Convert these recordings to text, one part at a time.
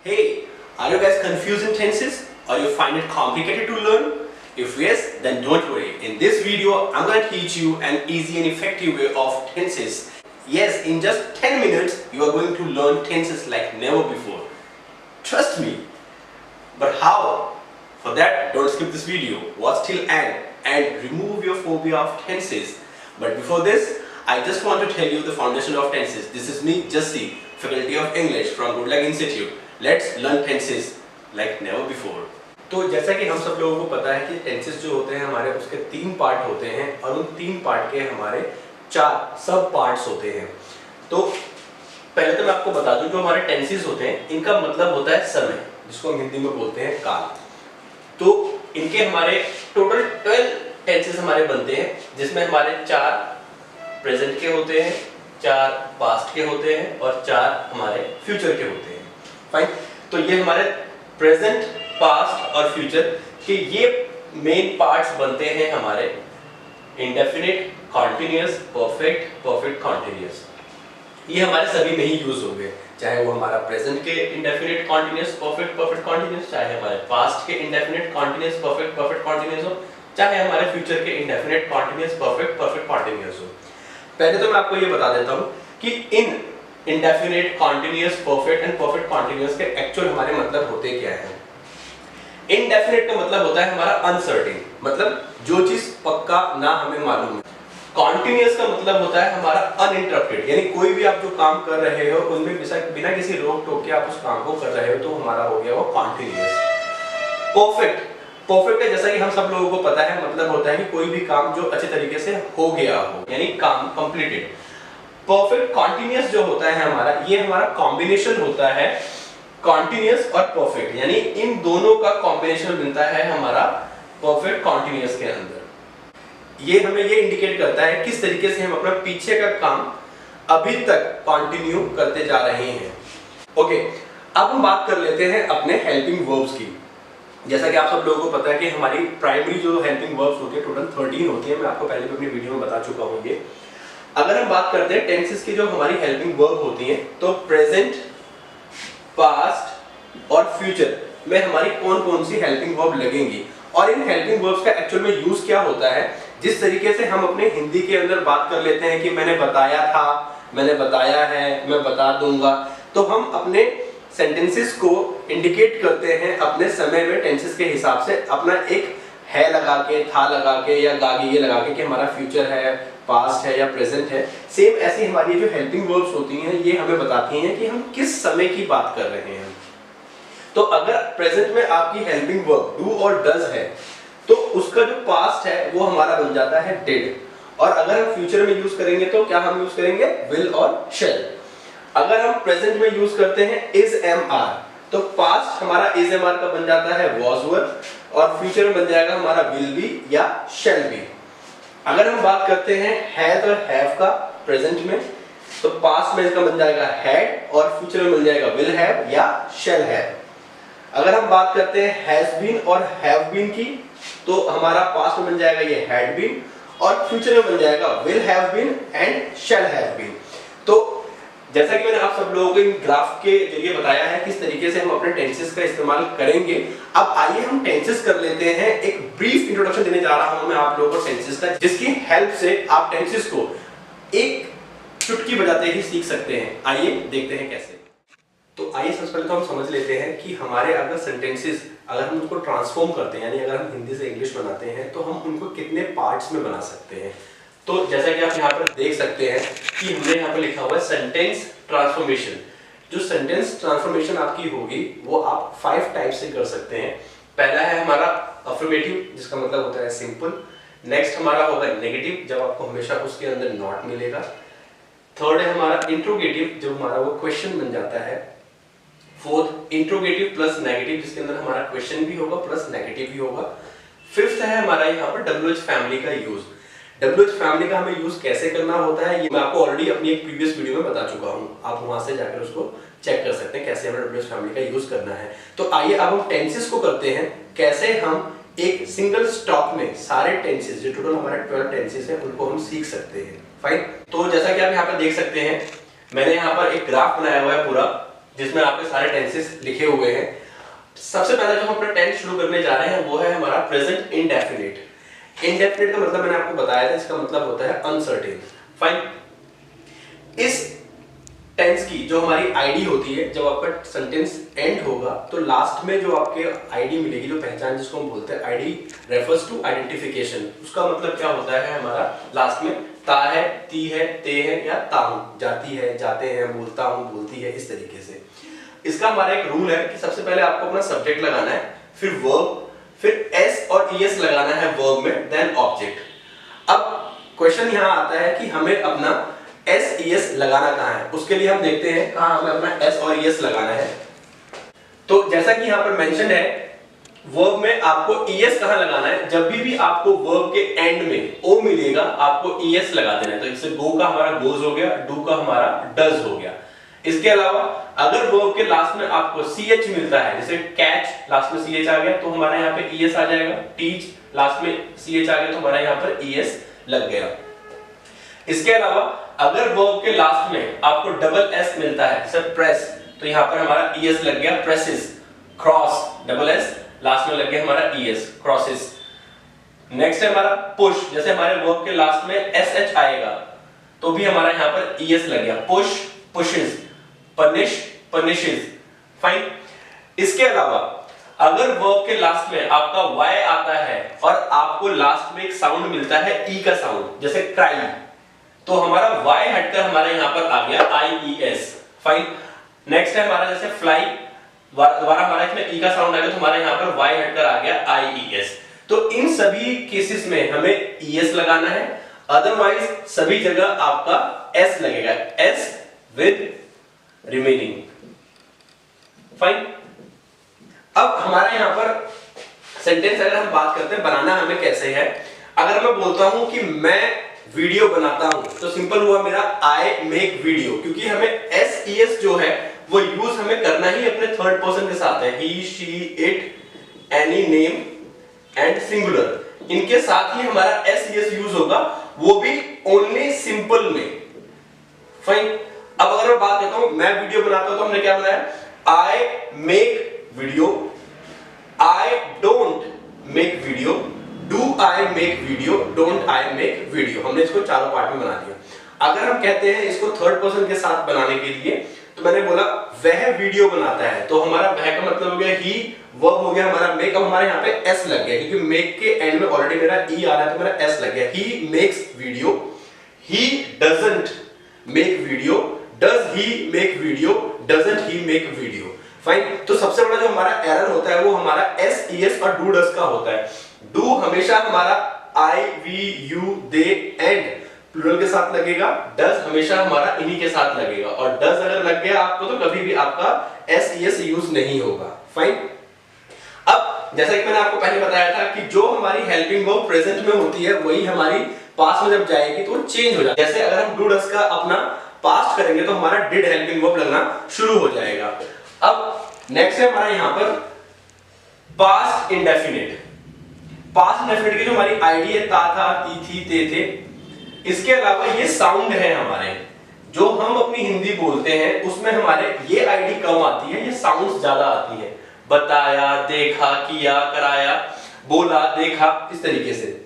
Hey, are you guys confused in tenses or you find it complicated to learn? If yes, then don't worry. In this video, I'm going to teach you an easy and effective way of tenses. Yes, in just 10 minutes, you are going to learn tenses like never before. Trust me. But how? For that, don't skip this video. Watch till end and remove your phobia of tenses. But before this, I just want to tell you the foundation of tenses. This is me, Jassi, Faculty of English from Good Luck Institute. Let's learn tenses like never before. तो जैसा कि हम सब लोगों को पता है कि टेंसेस जो होते हैं हमारे उसके 3 पार्ट होते हैं और उन 3 पार्ट के हमारे 4 सब पार्ट्स होते हैं। तो पहले तो मैं आपको बता दूं, जो हमारे टेंसेस होते हैं इनका मतलब होता है समय, जिसको हम हिंदी में बोलते हैं काल। तो इनके हमारे टोटल 12 टेंसेस हमारे बनते हैं, जिसमें हमारे 4 प्रेजेंट के होते हैं, 4 पास्ट के होते हैं और 4 हमारे फ्यूचर के होते हैं। फाइन। तो ये हमारे प्रेजेंट, पास्ट और फ्यूचर के ये मेन पार्ट्स बनते हैं हमारे indefinite, continuous, perfect, perfect continuous. ये हमारे सभी में ही यूज होंगे, चाहे वो हमारा प्रेजेंट के indefinite continuous perfect perfect continuous, चाहे हमारे पास्ट के indefinite continuous perfect perfect continuous हो, चाहे हमारे फ्यूचर के indefinite continuous perfect perfect continuous हो। पहले तो मैं आपको ये बता देता हूँ कि इन indefinite, continuous, perfect and perfect continuous के एक्चुअल हमारे मतलब होते क्या हैं। इनडेफिनिट का मतलब होता है हमारा अनसर्टेन, मतलब जो चीज पक्का ना हमें मालूम है। कॉन्टिन्यूअस का मतलब होता है हमारा अनइंटरप्टेड, यानी कोई भी आप जो काम कर रहे हो उनमें बिना किसी रोक टोक के आप उस काम को कर रहे हो, तो हमारा हो गया वो कॉन्टिन्यूअस। परफेक्ट, परफेक्ट है जैसा कि हम सब लोगों को पता है, मतलब होता है कि कोई भी काम जो अच्छे तरीके से हो गया हो, यानी काम कंप्लीटेड। परफेक्ट कॉन्टिन्यूअस जो होता है हमारा, ये हमारा कॉम्बिनेशन होता है कॉन्टिन्यूअस और परफेक्ट, यानी इन दोनों का कॉम्बिनेशन मिलता है हमारा परफेक्ट कॉन्टिन्यूअस के अंदर। ये हमें ये इंडिकेट करता है किस तरीके से हम अपना पीछे का काम अभी तक कंटिन्यू करते जा रहे हैं। ओके, अब हम बात कर लेते हैं अपने हेल्पिंग वर्ब्स की। जैसा कि आप सब लोगों को पता है कि हमारी प्राइमरी जो हेल्पिंग वर्ब्स होती है टोटल 13 होती है। मैं आपको पहले भी अपनी वीडियो में बता चुका हूँ ये। अगर हम बात करते हैं टेंसेस की जो हमारी हेल्पिंग वर्ब होती हैं, तो प्रेजेंट, पास्ट और फ्यूचर में हमारी कौन कौन सी हेल्पिंग वर्ब लगेंगी और इन हेल्पिंग वर्ब्स का एक्चुअल में यूज क्या होता है। जिस तरीके से हम अपने हिंदी के अंदर बात कर लेते हैं कि मैंने बताया था, मैंने बताया है, मैं बता दूंगा, तो हम अपने सेंटेंसेस को इंडिकेट करते हैं अपने समय में टेंसेस के हिसाब से, अपना एक है लगा के, था लगा के या गागे ये लगा के कि हमारा फ्यूचर है, पास्ट है या प्रेजेंट है। सेम ऐसी हमारी जो हेल्पिंग वर्ब्स होती हैं ये हमें बताती हैं कि हम किस समय की बात कर रहे हैं। तो अगर प्रेजेंट में आपकी हेल्पिंग वर्ब डू और डज है, तो उसका जो पास्ट है वो हमारा बन जाता है डिड। और अगर हम फ्यूचर में यूज करेंगे तो क्या हम यूज करेंगे, विल और शैल। अगर हम प्रेजेंट में यूज करते हैं इज एम आर, तो पास्ट हमारा इज एम आर का बन जाता है वॉज वर, और फ्यूचर में बन जाएगा हमारा विल बी या शैल बी। अगर हम बात करते हैं हैज और हैव का प्रेजेंट में, तो पास्ट में इसका बन जाएगा हैड और फ्यूचर में बन जाएगा विल हैव या शैल हैव। अगर हम बात करते हैं हैज बीन और हैव बीन की, तो हमारा पास्ट में बन जाएगा ये हैड बीन और फ्यूचर में बन जाएगा will have been and shall have been. तो जैसा कि मैंने आप सब लोगों को इन ग्राफ के जरिए बताया है किस तरीके से हम अपने टेंसेस का इस्तेमाल करेंगे। अब आइए हम टेंसेस कर लेते हैं। एक ब्रीफ इंट्रोडक्शन देने जा रहा हूं मैं आप लोगों को टेंसेस का, जिसकी हेल्प से आप टेंसेस को एक चुटकी बजाते ही सीख सकते हैं। आइए देखते हैं कैसे। तो आइए सबसे पहले तो हम समझ लेते हैं कि हमारे अगर सेंटेंसेस अगर हम उनको ट्रांसफॉर्म करते हैं, यानी अगर हम हिंदी से इंग्लिश बनाते हैं, तो हम उनको कितने पार्ट्स में बना सकते हैं। तो जैसा कि आप यहाँ पर देख सकते हैं कि हमने यहाँ पर लिखा हुआ है सेंटेंस ट्रांसफॉर्मेशन। जो सेंटेंस ट्रांसफॉर्मेशन आपकी होगी वो आप 5 टाइप से कर सकते हैं। पहला है हमारा अफर्मेटिव, जिसका मतलब होता है सिंपल। नेक्स्ट हमारा होगा नेगेटिव, जब आपको हमेशा उसके अंदर नॉट मिलेगा। थर्ड है हमारा इंट्रोगेटिव, जो हमारा वो क्वेश्चन बन जाता है। फोर्थ इंट्रोगेटिव प्लस नेगेटिव, जिसके अंदर हमारा क्वेश्चन भी होगा प्लस नेगेटिव भी होगा। फिफ्थ है हमारा यहाँ पर WH फैमिली का यूज। WH फैमिली का हमें यूज कैसे करना होता है ये मैं आपको ऑलरेडी अपनी एक प्रीवियस वीडियो में बता चुका हूँ, आप वहां से जाकर उसको चेक कर सकते हैं कैसे हमें WH फैमिली का यूज करना है। तो आइए अब हम टेंसेस को करते हैं, कैसे हम एक सिंगल स्टॉप में सारे टेंसेस जो टोटल हमारे 12 टेंसेस हैं उनको हम सीख सकते हैं। फाइन। तो जैसा कि आप यहाँ पर देख सकते हैं, मैंने यहाँ पर एक ग्राफ बनाया हुआ है पूरा जिसमें आपके सारे टेंसेस लिखे हुए हैं। सबसे पहले जो हम अपना टेंस शुरू करने जा रहे हैं वो है हमारा प्रेजेंट इंडेफिनिट। इंडेफिनिट का मतलब मैंने आपको बताया था, इसका मतलब होता है अनसर्टेन। फाइन। इस टेंस की जो हमारी आईडी होती है, जब आपका सेंटेंस एंड होगा तो लास्ट में जो आपके आईडी मिलेगी, जो पहचान जिसको हम बोलते हैं, आईडी रेफर्स टू आइडेंटिफिकेशन। उसका मतलब क्या होता है हमारा लास्ट में ता है, ती है, ते है या ता हूं, जाती है, जाते हैं, बोलता हूं, बोलती है, इस तरीके से। इसका हमारा एक रूल है कि सबसे पहले आपको अपना सब्जेक्ट लगाना है, फिर वर्ब, फिर एस और ईएस लगाना है वर्ब में, देन ऑब्जेक्ट। अब क्वेश्चन यहां आता है कि हमें अपना एस ईएस लगाना कहां है। उसके लिए हम देखते हैं कहां हमें अपना एस और ईएस लगाना है। तो जैसा कि यहां पर मेंशन है, वर्ब में आपको ईएस कहां लगाना है, जब भी आपको वर्ब के एंड में ओ मिलेगा आपको ईएस लगा देना है। तो इससे गो का हमारा गोज हो गया, डू का हमारा डज हो गया। इसके अलावा अगर वर्ब के लास्ट में आपको सीएच मिलता है, जैसे कैच लास्ट में सीएच आ गया तो हमारा यहाँ पे ईएस आ जाएगा, टीच लास्ट में सीएच आ गया तो हमारा यहाँ पर ईएस लग गया। इसके अलावा अगर वर्ब के लास्ट में आपको डबल एस मिलता है, जैसे प्रेस, तो यहाँ पर हमारा ईएस लग गया, presses. Cross, double S last में लग गया हमारा ईएस, क्रॉसेस। नेक्स्ट है हमारा पुश, जैसे हमारे वर्ब के लास्ट में एसएच आएगा तो भी हमारा यहाँ पर ईएस लग गया, push, pushes, punish, punishes. Fine. इसके अलावा अगर वर्ब के लास्ट में आपका y आता है और आपको लास्ट में एक साउंड मिलता है ई का साउंड, जैसे क्राई, तो हमारा y हटकर हमारा यहां पर आ गया IES। फाइन। नेक्स्ट है हमारा जैसे फ्लाई, दोबारा हमारा इसमें ई का साउंड आ गया तो हमारा यहां पर y हटकर आ गया IES। तो इन सभी केसेस में हमें ES लगाना है, अदरवाइज सभी जगह आपका S लगेगा, S विद रिमेनिंग। फाइन। अब हमारा यहां पर सेंटेंस अगर हम बात करते हैं बनाना हमें कैसे है, अगर मैं बोलता हूं कि मैं वीडियो बनाता हूं तो सिंपल हुआ मेरा आई मेक वीडियो, क्योंकि हमें एस ईएस जो है वो यूज हमें करना ही अपने थर्ड पर्सन के साथ है, he, she, it, any, name and singular, इनके साथ ही हमारा एस ईएस यूज होगा, वो भी ओनली सिंपल में। फाइन। अब अगर मैं बात करता हूं मैं वीडियो बनाता हूं तो हमने क्या बनाया, I make video, I don't make video, do I make video, don't I make video. हमने इसको चारों पार्ट में बना दिया। अगर हम कहते हैं इसको थर्ड पर्सन के साथ बनाने के लिए, तो मैंने बोला वह वीडियो बनाता है, तो हमारा वह का मतलब हो गया ही, वर्ब हो गया हमारा मेक। अब हमारे यहाँ पे एस लग गया क्योंकि मेक के एंड में ऑलरेडी मेरा ई आ रहा है तो मेरा एस लग गया। He makes video, he doesn't make video, does he make video, doesn't he make video. Fine. तो सबसे बड़ा जो हमारा एरर होता है वो हमारा एस ईएस और डू डज का होता है। डू हमेशा हमारा I, we, you, they, and plural के साथ लगेगा, डज हमेशा हमारा इन्हीं के साथ लगेगा, और डज अगर लग गया आपको तो कभी भी आपका एस ईएस यूज नहीं होगा। फाइन। अब जैसा कि मैंने आपको पहले बताया था कि जो हमारी हेल्पिंग वर्ब प्रेजेंट में होती है वही हमारी पास्ट में जब जाएगी तो चेंज हो जाएगी। जैसे अगर हम डू डज का अपना पास्ट करेंगे तो हमारा डिड हेल्पिंग वर्ब लगना शुरू हो जाएगा। अब नेक्स्ट है हमारा यहां पर पास्ट इंडेफिनिट। पास्ट इंडेफिनिट की जो हमारी आईडी है, ता था, ती थी, ते थे, इसके अलावा ये साउंड है हमारे, जो हम अपनी हिंदी बोलते हैं उसमें हमारे ये आईडी कम आती है, ये साउंड्स ज्यादा आती है, बताया, देखा, किया, कराया, बोला, देखा, इस तरीके से।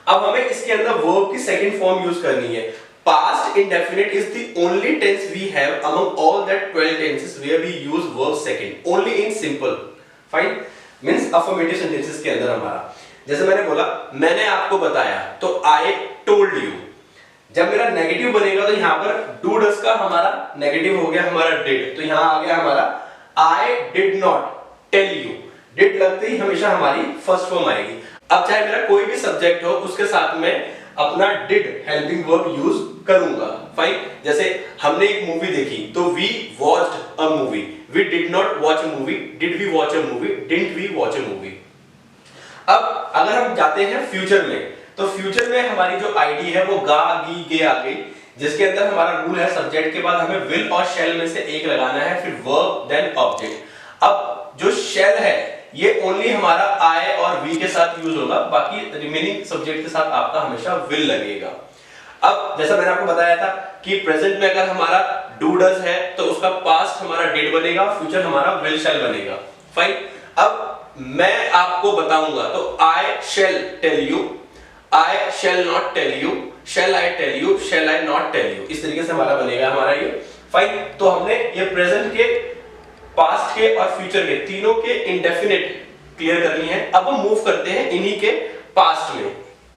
अब हमें इसके अंदर वर्ब की सेकंड फॉर्म यूज करनी है। Past indefinite is the only tense we have among all that 12 tenses where we use verb second, only in simple. Fine? Means affirmative sentences के अंदर हमारा, जैसे मैंने बोला मैंने आपको बताया तो I told you। जब मेरा नेगेटिव बनेगा तो यहाँ पर do does का हमारा नेगेटिव हो गया हमारा did, तो यहाँ आ गया हमारा I did not tell you। did लगते ही हमेशा हमारी फर्स्ट फॉर्म आएगी। अब चाहे मेरा कोई भी सब्जेक्ट हो उसके साथ में अपना डिड हेल्पिंग वर्ब यूज करूंगा। फाइन। जैसे हमने एक मूवी देखी तो we watched a movie, we did not watch a movie, did we watch a movie, didn't we watch a movie. अब अगर हम जाते हैं फ्यूचर में, तो फ्यूचर में हमारी जो आईडी है वो गा, गी, गे आ गई, जिसके अंदर हमारा रूल है सब्जेक्ट के बाद हमें विल और शैल में से एक लगाना है, फिर वर्ब देन ऑब्जेक्ट। अब जो शैल है ये ओनली हमारा आई और वी के साथ यूज होगा, बाकी रिमेनिंग सब्जेक्ट के साथ आपका हमेशा विल लगेगा। अब जैसा मैंने आपको बताया था कि प्रेजेंट में अगर हमारा डू डज है तो उसका पास्ट हमारा डिड बनेगा, फ्यूचर हमारा विल शैल बनेगा। फाइन। अब मैं आपको बताऊंगा तो I shall tell you, I shall not tell you, shall I tell you, shall I not tell you, इस तरीके से हमारा बनेगा हमारा ये। फाइन। तो हमने ये प्रेजेंट के, पास्ट के और फ्यूचर के तीनों के इंडेफिनिट क्लियर कर लिए हैं। अब हम मूव करते हैं इन्हीं के पास्ट में।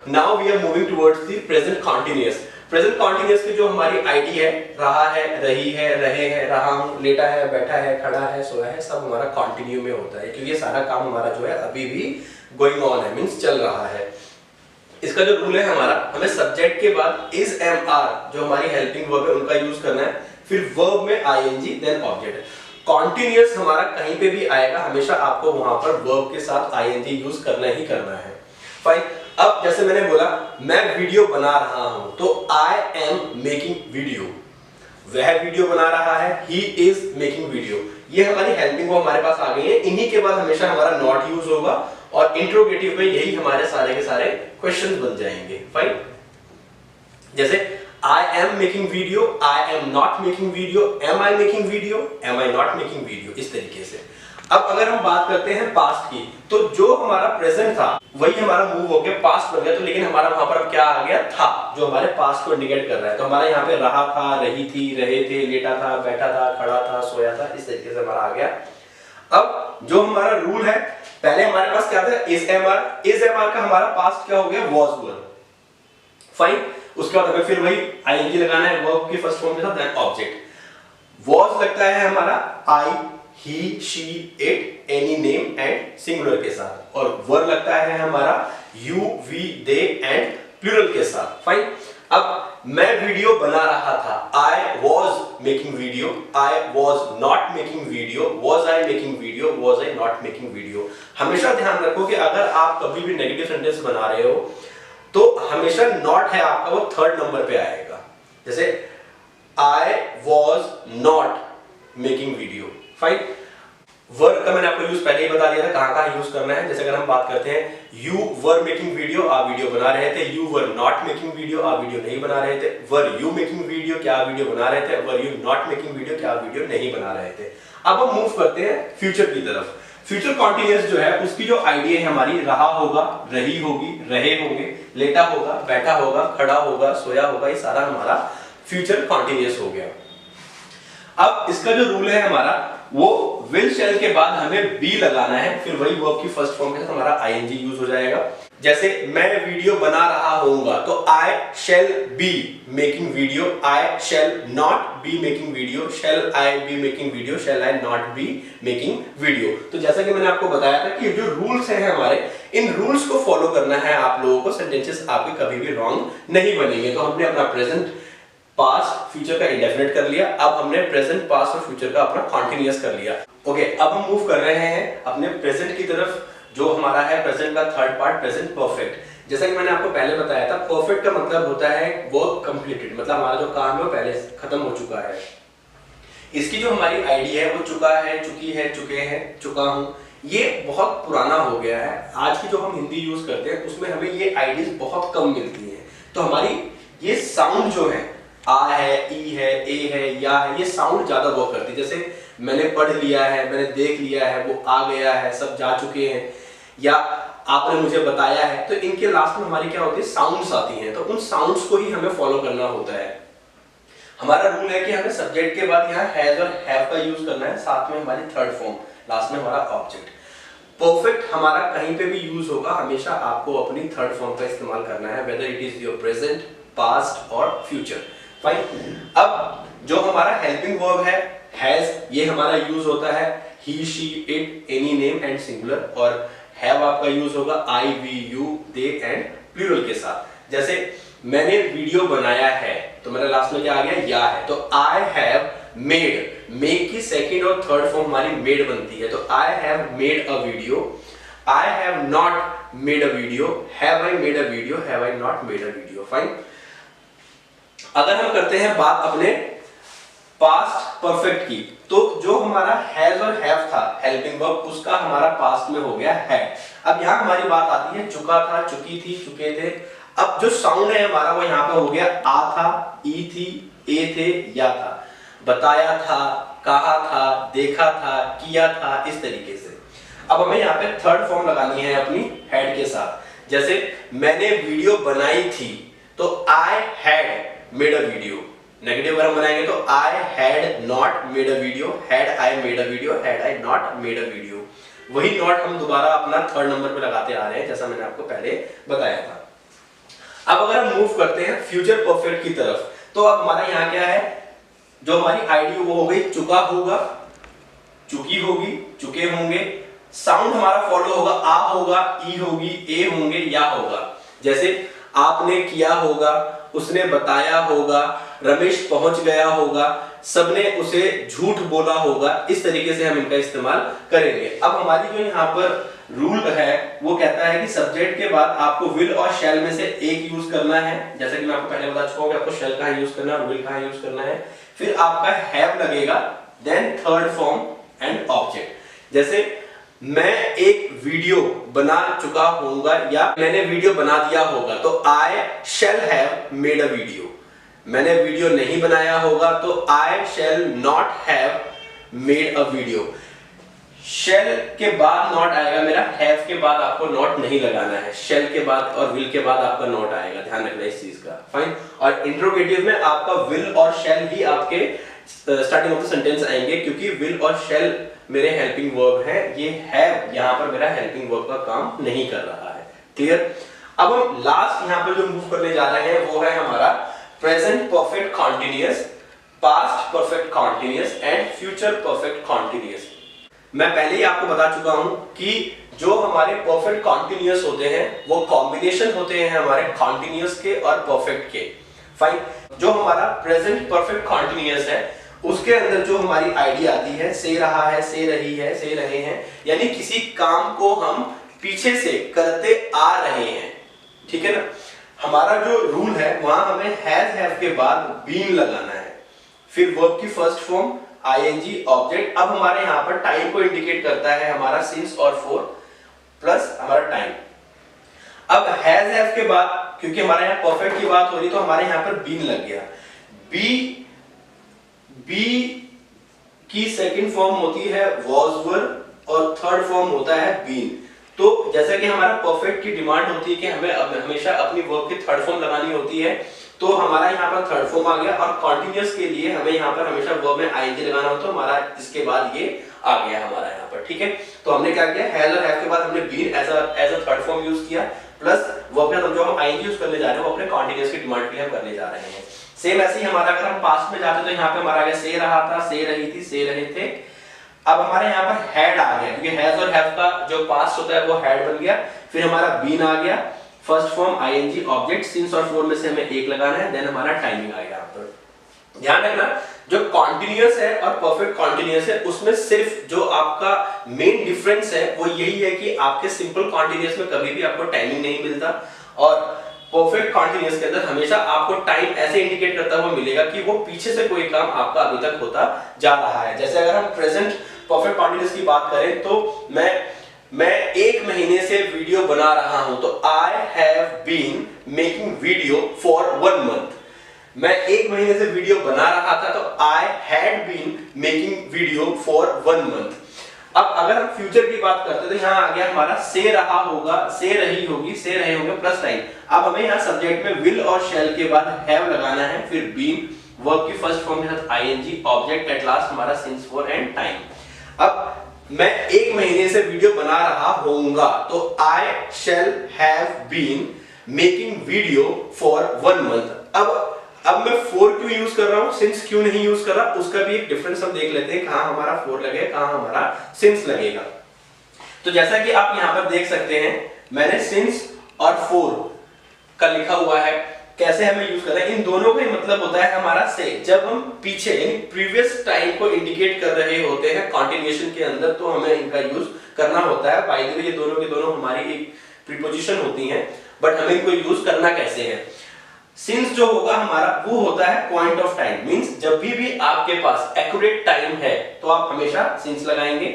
Now we are moving towards the present continuous. Present continuous की जो हमारी आईडी है, रहा है, रही है, रहे हैं, रहा हूं, लेटा है, बैठा है, खड़ा है, सोया है, सब हमारा कंटिन्यू में होता है क्योंकि ये सारा काम हमारा जो है अभी भी गोइंग ऑन है, मींस चल रहा है। इसका जो रूल है हमारा, हमें सब्जेक्ट के बाद इज एम आर जो हमारी हेल्पिंग वर्ब है उनका यूज करना है, फिर वर्ब में आईएनजी देन ऑब्जेक्ट। कॉन्टिन्यूअस हमारा कहीं पे भी आएगा, हमेशा आपको वहां पर वर्ब के साथ आईएनजी यूज करना ही करना है। फाइन। अब जैसे मैंने बोला मैं वीडियो बना रहा हूं तो आई एम मेकिंग वीडियो, वह वीडियो बना रहा है, ही इज मेकिंग वीडियो। ये हमारी हेल्पिंग वर्ब हमारे पास आ गई है। इन्हीं के बाद हमेशा हमारा नॉट यूज होगा और इंट्रोगेटिव में यही हमारे सारे के सारे क्वेश्चंस बन जाएंगे। फाइन। जैसे I am making video, I am not making video, am I making video, am I not making video, इस तरीके से। अब अगर हम बात करते हैं पास्ट की, तो जो हमारा प्रेजेंट था वही हमारा मूव होकर पास्ट बन गया, तो लेकिन हमारा वहां पर अब क्या आ गया, था, जो हमारे पास्ट को इंडिकेट कर रहा है। तो हमारा यहाँ पे रहा था, रही थी, रहे थे, लेटा था, बैठा था, खड़ा था, सोया था, इस तरीके से हमारा आ गया। अब जो हमारा रूल है, पहले हमारे पास क्या था, is am are. Is am are का हमारा पास्ट क्या हो गया, वॉज वर। फाइन। उसके बाद हमें फिर वही आईएनजी लगाना है वर्ब की फर्स्ट फॉर्म के साथ, देन ऑब्जेक्ट। वॉज लगता है हमारा I, he, she, it, any name and singular के साथ, और वर लगता है हमारा you, we, they and plural के साथ। फाइन। अब मैं वीडियो बना रहा था, I was making video, I was not making video, was I making video, was I not making video. हमेशा ध्यान रखो कि अगर आप कभी भी नेगेटिव सेंटेंस बना रहे हो तो हमेशा नॉट है आपका वो थर्ड नंबर पे आएगा। जैसे आई was not making video. Fine. Verb का मैंने आपको यूज पहले ही बता दिया था कहां कहां यूज करना है। जैसे अगर हम बात करते हैं यू वर मेकिंग वीडियो, आप वीडियो बना रहे थे, you were not making video, आप वीडियो नहीं बना रहे थे, वर यू मेकिंग वीडियो, क्या आप वीडियो बना रहे थे, were you not making video, क्या आप वीडियो नहीं बना रहे थे। अब हम मूव करते हैं फ्यूचर की तरफ। फ्यूचर कॉन्टिन्यूअस जो है उसकी जो आइडिया है हमारी, रहा होगा, रही होगी, रहे होंगे, लेटा होगा, बैठा होगा, खड़ा होगा, सोया होगा, ये सारा हमारा फ्यूचर कॉन्टिन्यूअस हो गया। अब इसका जो रूल है हमारा, वो विल शैल के बाद हमें बी लगाना है, फिर वही वर्ब की फर्स्ट फॉर्म के साथ हमारा आईएनजी यूज हो जाएगा। जैसे मैं वीडियो बना रहा होऊंगा तो I shall be making video, I shall not be making video, shall I be making video, shall I not be making video. तो जैसा कि मैंने आपको बताया था कि जो रूल्स हैं हमारे, इन रूल्स को फॉलो करना है आप लोगों को, सेंटेंसेस आपके कभी भी रॉन्ग नहीं बनेंगे। तो हमने अपना प्रेजेंट, पास्ट, फ्यूचर का इंडेफिनिट कर लिया। अब हमने प्रेजेंट, पास्ट और फ्यूचर का अपना कॉन्टिन्यूअस कर लिया। ओके, अब हम मूव कर रहे हैं अपने प्रेजेंट की तरफ, जो हमारा है प्रेजेंट का थर्ड पार्ट, प्रेजेंट परफेक्ट। जैसा कि मैंने आपको पहले बताया था, परफेक्ट का मतलब होता है वर्क कंप्लीटेड, मतलब हमारा जो काम है वो पहले खत्म हो चुका है। इसकी जो हमारी आईडी है वो चुका है, चुकी है, चुके हैं, चुका हूं, ये बहुत पुराना हो गया है। आज की जो हम हिंदी यूज करते हैं उसमें हमें ये आईडीज बहुत कम मिलती है। तो हमारी ये साउंड जो है, आ है, ई है, ए है, या है, ये साउंड ज्यादा वर्क करती है। जैसे मैंने पढ़ लिया है, मैंने देख लिया है, वो आ गया है, सब जा चुके हैं, या आपने मुझे बताया है, तो इनके लास्ट में हमारी क्या होती है, साउंड्स आती हैं। तो उन साउंड्स को ही हमें फॉलो करना होता है। हमारा रूल है कि हमें सब्जेक्ट के बाद यहाँ हैज और हैव का यूज करना है, साथ में हमारी थर्ड फॉर्म, लास्ट में हमारा ऑब्जेक्ट। परफेक्ट हमारा कहीं पे भी यूज होगा, हमेशा आपको अपनी थर्ड फॉर्म का इस्तेमाल करना है, whether it is your present, past और फ्यूचर। फाइन। अब जो हमारा हेल्पिंग वर्ब है हैज, ये हमारा यूज होता है he, she, it, any name and singular, और हैव आपका यूज होगा I, we, you, they and plural के साथ। जैसे मैंने वीडियो बनाया है, तो मेरा लास्ट में क्या आ गया, या है, तो आई हैव मेड, मेक की सेकंड और थर्ड फॉर्म हमारी मेड बनती है, तो I have made a video, I have not made a video, have I made a video, have I not made a video. Fine. अगर हम करते हैं बात अपने पास्ट परफेक्ट की, तो जो हमारा हैज और हैव था हेल्पिंग वर्ब, उसका हमारा पास्ट में हो गया है। अब यहाँ हमारी बात आती है चुका था, चुकी थी, चुके थे। अब जो साउंड है हमारा वो यहाँ पे हो गया आ था, ई थी, ए थे, या था। बताया था, कहा था, देखा था, किया था, इस तरीके से। अब हमें यहाँ पे थर्ड फॉर्म लगानी है अपनी हैड के साथ। जैसे मैंने वीडियो बनाई थी तो I had made a video. Negative अगर हम बनाएंगे तो I had not made a video, had I made a video, had I not made a video. वही नॉट हम दोबारा अपना थर्ड नंबर पे लगाते आ रहे हैं, जैसा मैंने आपको पहले बताया था। अब अगर हम मूव करते हैं फ्यूचर परफेक्ट की तरफ, तो अब हमारा यहाँ क्या है, जो हमारी आईडी वो हो गई चुका होगा, चुकी होगी, चुके होंगे। साउंड हमारा फॉलो होगा, आ होगा, ई होगी, ए होंगे, या होगा। जैसे आपने किया होगा, उसने बताया होगा, रमेश पहुंच गया होगा, सबने उसे झूठ बोला होगा। इस तरीके से हम इनका इस्तेमाल करेंगे। अब हमारी जो यहाँ पर रूल है वो कहता है कि सब्जेक्ट के बाद आपको विल और शैल में से एक यूज करना है। जैसे कि मैं आपको पहले बता चुका हूं कि आपको शैल कहां यूज करना है और विल कहां यूज करना है। फिर आपका हैव लगेगा, then third form and object. जैसे मैं एक वीडियो बना चुका होऊंगा या मैंने वीडियो बना दिया होगा, तो I shall have made a video. मैंने वीडियो नहीं बनाया होगा तो I shall not have made a video. Shall के बाद नॉट आएगा मेरा, हैव के बाद आपको नॉट नहीं लगाना है। शेल के बाद और विल के बाद आपका नॉट आएगा, ध्यान रखना इस चीज का। फाइन। और इंट्रोगेटिव में आपका विल और शेल ही आपके स्टार्टिंग ऑफ द सेंटेंस आएंगे, क्योंकि विल और शेल मेरे हेल्पिंग वर्ब है। ये हैव यहाँ पर मेरा हेल्पिंग वर्ब का काम नहीं कर रहा है। क्लियर। अब हम लास्ट यहाँ पर जो मूव करने जा रहे हैं वो है हमारा present perfect continuous, past perfect continuous and future perfect continuous. मैं पहले ही आपको बता चुका हूं कि जो हमारे परफेक्ट कॉन्टिन्यूअस होते हैं वो कॉम्बिनेशन होते हैं हमारे कॉन्टिन्यूअस के और परफेक्ट के। फाइन। जो हमारा प्रेजेंट परफेक्ट कॉन्टिन्यूअस है उसके अंदर जो हमारी आईडी आती है, से रहा है, से रही है, से रहे हैं, यानी किसी काम को हम पीछे से करते आ रहे हैं। ठीक है ना। हमारा जो रूल है वहां हमें हैज हैव के बाद बीन लगाना है, फिर वर्ब की फर्स्ट फॉर्म आईएनजी ऑब्जेक्ट। अब हमारे यहाँ पर टाइम को इंडिकेट करता है हमारा सिंस और फॉर प्लस हमारा टाइम। अब हैज हैव के बाद क्योंकि हमारे यहाँ परफेक्ट की बात हो रही तो हमारे यहाँ पर बीन लग गया। बी की सेकंड फॉर्म होती है वॉज वर और थर्ड फॉर्म होता है बीन। तो जैसा कि हमारा परफेक्ट की डिमांड होती है कि हमें हमेशा अपनी वर्ब की थर्ड फॉर्म लगानी होती है, तो हमारा यहाँ पर थर्ड फॉर्म आ गया। और कॉन्टिन्यूअस के लिए हमें यहाँ पर हमेशा वर्ब में आईएनजी लगाना होता है, हमारा इसके बाद ये आ गया हमारा यहाँ पर। ठीक है। तो हमने क्या किया, हैज और हैव के बाद हमने been as a third form use किया, प्लस वर्ब में जो हम आईएनजी यूज करने जा रहे हैं वो अपने कॉन्टिन्यूअस की डिमांड के लिए हम करने जा रहे हैं। सेम ऐसे ही हमारा अगर हम पास्ट में जाते तो यहाँ पे हमारा आगे से रहा था, से रही थी, से रहे थे। अब हमारे यहाँ पर हैड आ गया क्योंकि हैज और हैव का जो पास्ट होता है वो हैड बन गया। फिर हमारा बीन आ गया, first form ING object, since और फॉर में से हमें एक लगाना है, देन हमारा टाइमिंग आएगा। यहाँ पर ध्यान रखना जो कॉन्टिन्यूअस है और परफेक्ट कॉन्टिन्यूअस है उसमें सिर्फ जो आपका मेन डिफरेंस है वो यही है कि आपके सिंपल कॉन्टिन्यूअस में कभी भी आपको टाइमिंग नहीं मिलता और परफेक्ट कॉन्टिन्यूअस के अंदर हमेशा आपको टाइम ऐसे इंडिकेट करता हुआ मिलेगा कि वो पीछे से कोई काम आपका अभी तक होता जा रहा है। जैसे अगर हम प्रेजेंट परफेक्ट कॉन्टिन्यूअस की बात करें तो मैं एक महीने से वीडियो बना रहा हूं, तो I have been making video for 1 month. मैं एक महीने से वीडियो बना रहा था तो I had been making video for 1 month. अब अगर हम फ्यूचर की बात करते हैं तो यहाँ आ गया हमारा से रहा होगा, से रही होगी, से रहे होंगे प्लस टाइम। अब हमें यहाँ सब्जेक्ट में विल और शैल के बाद हैव लगाना है, फिर बीन, वर्ब की फर्स्ट फॉर्म के साथ आईएनजी ऑब्जेक्ट, एट लास्ट हमारा सिंस फॉर एंड टाइम। अब मैं एक महीने से वीडियो बना रहा होऊंगा तो I shall have been making video for 1 month. अब मैं फॉर क्यों यूज कर रहा हूं, सिंस क्यों नहीं यूज कर रहा, उसका भी एक डिफरेंस हम देख लेते हैं, कहां हमारा फॉर लगेगा, कहां हमारा सिंस लगेगा। तो जैसा कि आप यहां पर देख सकते हैं मैंने सिंस और फॉर का लिखा हुआ है, कैसे हमें यूज करना है। इन दोनों का ही मतलब होता है हमारा से। जब हम पीछे यानी प्रीवियस टाइम को इंडिकेट कर रहे होते हैं कॉन्टिन्यूएशन के अंदर तो हमें इनका यूज करना होता है। बाय द वे ये दोनों के दोनों हमारी एक प्रीपोजिशन होती हैं, बट हमें इनको यूज करना कैसे है। सिंस जो होगा हमारा वो होता है पॉइंट ऑफ टाइम, मींस जब भी आपके पास एक्यूरेट टाइम है तो आप हमेशा सिंस लगाएंगे।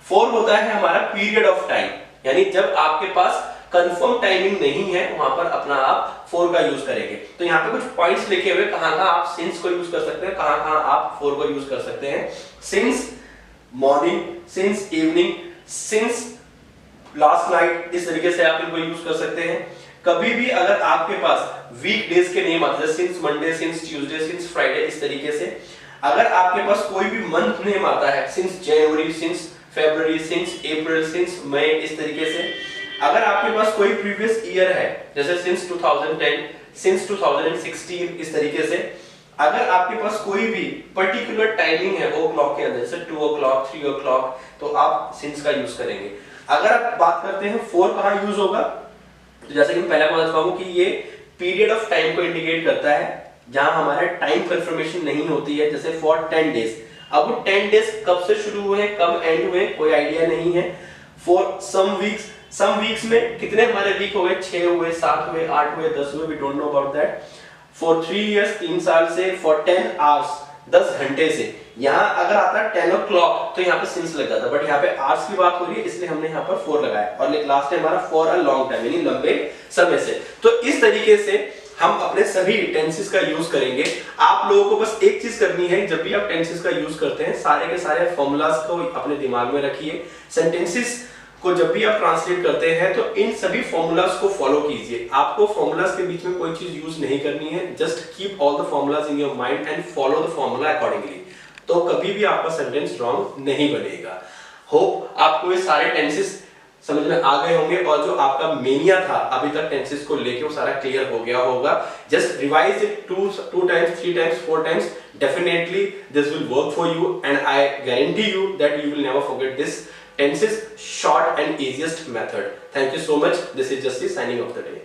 फॉर होता है हमारा पीरियड ऑफ टाइम, यानी जब आपके पास कंफर्म टाइमिंग नहीं है वहां पर अपना आप for का यूज करेंगे। तो यहाँ पे कुछ पॉइंट्स लिखे हुए कहां आप since को यूज कर सकते हैं, कहां आप for को यूज कर सकते हैं। since morning, since evening, since last night, इस तरीके से आप इनको यूज कर सकते हैं। कभी भी अगर आपके पास वीक डेज के नेम आते हैं since Monday, since Tuesday, since Friday, इस तरीके से अगर आपके पास कोई भी मंथ नेम आता है सिंस जनवरी, सिंस फरवरी, सिंस अप्रैल, सिंस मई, इस तरीके से अगर आपके पास कोई प्रीवियस ईयर है जैसे सिंस 2010, सिंस 2016, इस तरीके से अगर आपके पास कोई भी पर्टिकुलर टाइमिंग है ओ क्लॉक के अंदर जैसे 2 o'clock, 3 o'clock, तो आप सिंस का यूज करेंगे। अगर आप बात करते हैं फॉर कहां यूज होगा, तो जैसे कि मैं पहले बता चुका हूं कि ये पीरियड ऑफ टाइम को इंडिकेट करता है जहां हमारे टाइम कंफर्मेशन नहीं होती है, जैसे फॉर 10 डेज। अब 10 डेज कब से शुरू हुए कब एंड हुए कोई आइडिया नहीं है। फॉर सम वीक्स में कितने हमारे वीक हो गए, 6 हुए, 7 हुए, 8 हुए, 10 हुए, we don't know about that. For 3 years 3 साल से, फॉर 10 आवर्स 10 घंटे से, यहाँ अगर आता है 10 o'clock तो यहाँ पे सिंस लग जाता, बट यहाँ पे आवर्स की बात हो रही है इसलिए हमने यहाँ पर फॉर लगाया। और लास्ट है हमारा फॉर अ लॉन्ग टाइम, यानी लंबे समय से। तो इस तरीके से हम अपने सभी टेंसेस का यूज करेंगे। आप लोगों को बस एक चीज करनी है, जब भी आप टेंसेस का यूज करते हैं सारे के सारे फॉर्मूलाज को अपने दिमाग में रखिए। सेंटेंसेस को जब भी आप ट्रांसलेट करते हैं तो इन सभी फॉर्मूलाज को फॉलो कीजिए। आपको फॉर्मूलाज के बीच में कोई चीज यूज नहीं करनी है, just keep all the formulas in your mind and follow the formula accordingly, तो कभी भी आपका सेंटेंस रॉन्ग नहीं बनेगा। होप आपको ये सारे टेंसेस समझ में आ गए होंगे और जो आपका मेनिया था अभी तक टेंसेस को लेके वो सारा क्लियर हो गया होगा। Just revise it 2 times, 3 times, 4 times, definitely this will work for you and I guarantee you that you will never forget this tenses short and easiest method. Thank you so much. This is Justy signing off the day.